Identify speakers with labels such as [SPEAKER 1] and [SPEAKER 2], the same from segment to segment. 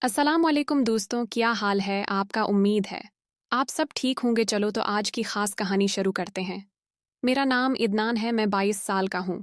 [SPEAKER 1] अस्सलामुअलैकुम दोस्तों, क्या हाल है आपका? उम्मीद है आप सब ठीक होंगे। चलो तो आज की खास कहानी शुरू करते हैं। मेरा नाम इदनान है, मैं 22 साल का हूँ।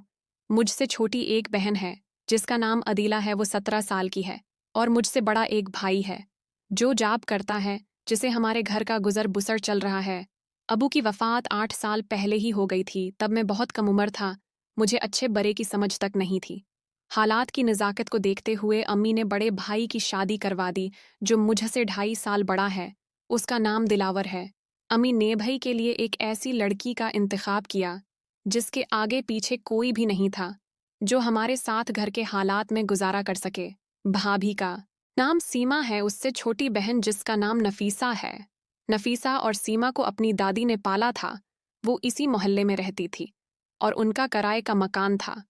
[SPEAKER 1] मुझसे छोटी एक बहन है जिसका नाम अदीला है, वो 17 साल की है। और मुझसे बड़ा एक भाई है जो जॉब करता है, जिसे हमारे घर का गुजर बुसर चल रहा है। अबू की वफ़ात 8 साल पहले ही हो गई थी, तब मैं बहुत कम उम्र था, मुझे अच्छे बरे की समझ तक नहीं थी। हालात की नज़ाकत को देखते हुए अम्मी ने बड़े भाई की शादी करवा दी, जो मुझसे 2.5 साल बड़ा है। उसका नाम दिलावर है। अम्मी ने भाई के लिए एक ऐसी लड़की का इंतखाब किया जिसके आगे पीछे कोई भी नहीं था, जो हमारे साथ घर के हालात में गुजारा कर सके। भाभी का नाम सीमा है, उससे छोटी बहन जिसका नाम नफीसा है। नफीसा और सीमा को अपनी दादी ने पाला था। वो इसी मोहल्ले में रहती थी और उनका किराए का मकान था।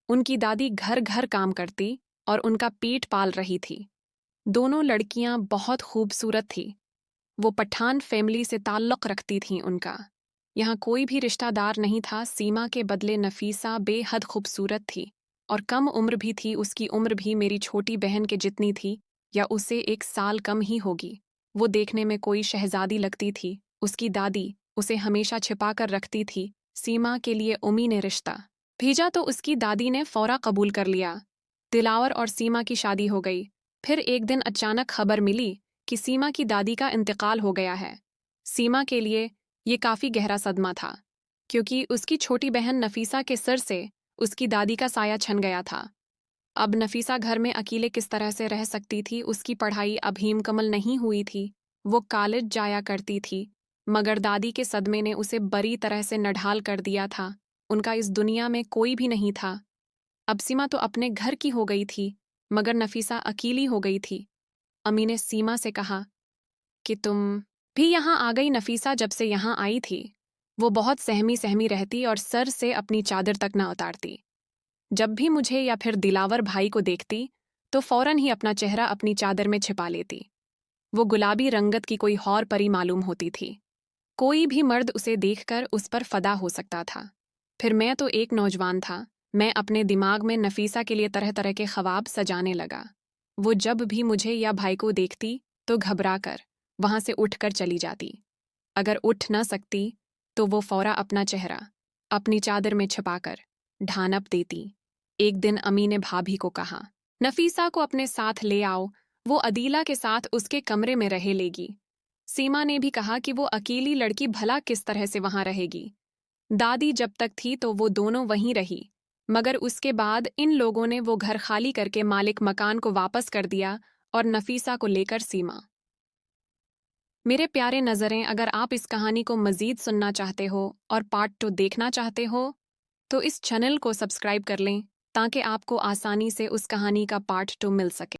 [SPEAKER 1] उनकी दादी घर घर काम करती और उनका पेट पाल रही थी। दोनों लड़कियां बहुत खूबसूरत थी। वो पठान फैमिली से ताल्लुक़ रखती थीं। उनका यहाँ कोई भी रिश्तेदार नहीं था। सीमा के बदले नफीसा बेहद खूबसूरत थी और कम उम्र भी थी। उसकी उम्र भी मेरी छोटी बहन के जितनी थी, या उससे 1 साल कम ही होगी। वो देखने में कोई शहजादी लगती थी। उसकी दादी उसे हमेशा छिपाकर रखती थी। सीमा के लिए उम्मी ने रिश्ता भेजा तो उसकी दादी ने फौरा कबूल कर लिया। दिलावर और सीमा की शादी हो गई। फिर एक दिन अचानक खबर मिली कि सीमा की दादी का इंतकाल हो गया है। सीमा के लिए ये काफ़ी गहरा सदमा था, क्योंकि उसकी छोटी बहन नफीसा के सिर से उसकी दादी का साया छन गया था। अब नफीसा घर में अकेले किस तरह से रह सकती थी? उसकी पढ़ाई अभी मुकम्मल नहीं हुई थी। वो कॉलेज जाया करती थी, मगर दादी के सदमे ने उसे बड़ी तरह से नढाल कर दिया था। उनका इस दुनिया में कोई भी नहीं था। अब सीमा तो अपने घर की हो गई थी, मगर नफीसा अकेली हो गई थी। अम्मी ने सीमा से कहा कि तुम भी यहाँ आ गई। नफीसा जब से यहाँ आई थी, वो बहुत सहमी सहमी रहती और सर से अपनी चादर तक न उतारती। जब भी मुझे या फिर दिलावर भाई को देखती, तो फौरन ही अपना चेहरा अपनी चादर में छिपा लेती। वो गुलाबी रंगत की कोई और परी मालूम होती थी। कोई भी मर्द उसे देखकर उस पर फदा हो सकता था। फिर मैं तो एक नौजवान था। मैं अपने दिमाग में नफीसा के लिए तरह तरह के ख्वाब सजाने लगा। वो जब भी मुझे या भाई को देखती तो घबरा कर वहां से उठकर चली जाती। अगर उठ न सकती तो वो फौरा अपना चेहरा अपनी चादर में छिपाकर ढानप देती। एक दिन अम्मी ने भाभी को कहा, नफीसा को अपने साथ ले आओ, वो अदीला के साथ उसके कमरे में रहे लेगी। सीमा ने भी कहा कि वो अकेली लड़की भला किस तरह से वहां रहेगी। दादी जब तक थी तो वो दोनों वहीं रही, मगर उसके बाद इन लोगों ने वो घर खाली करके मालिक मकान को वापस कर दिया और नफीसा को लेकर सीमा। मेरे प्यारे नज़रें, अगर आप इस कहानी को मज़ीद सुनना चाहते हो और पार्ट 2 देखना चाहते हो, तो इस चैनल को सब्सक्राइब कर लें ताकि आपको आसानी से उस कहानी का पार्ट 2 मिल सके।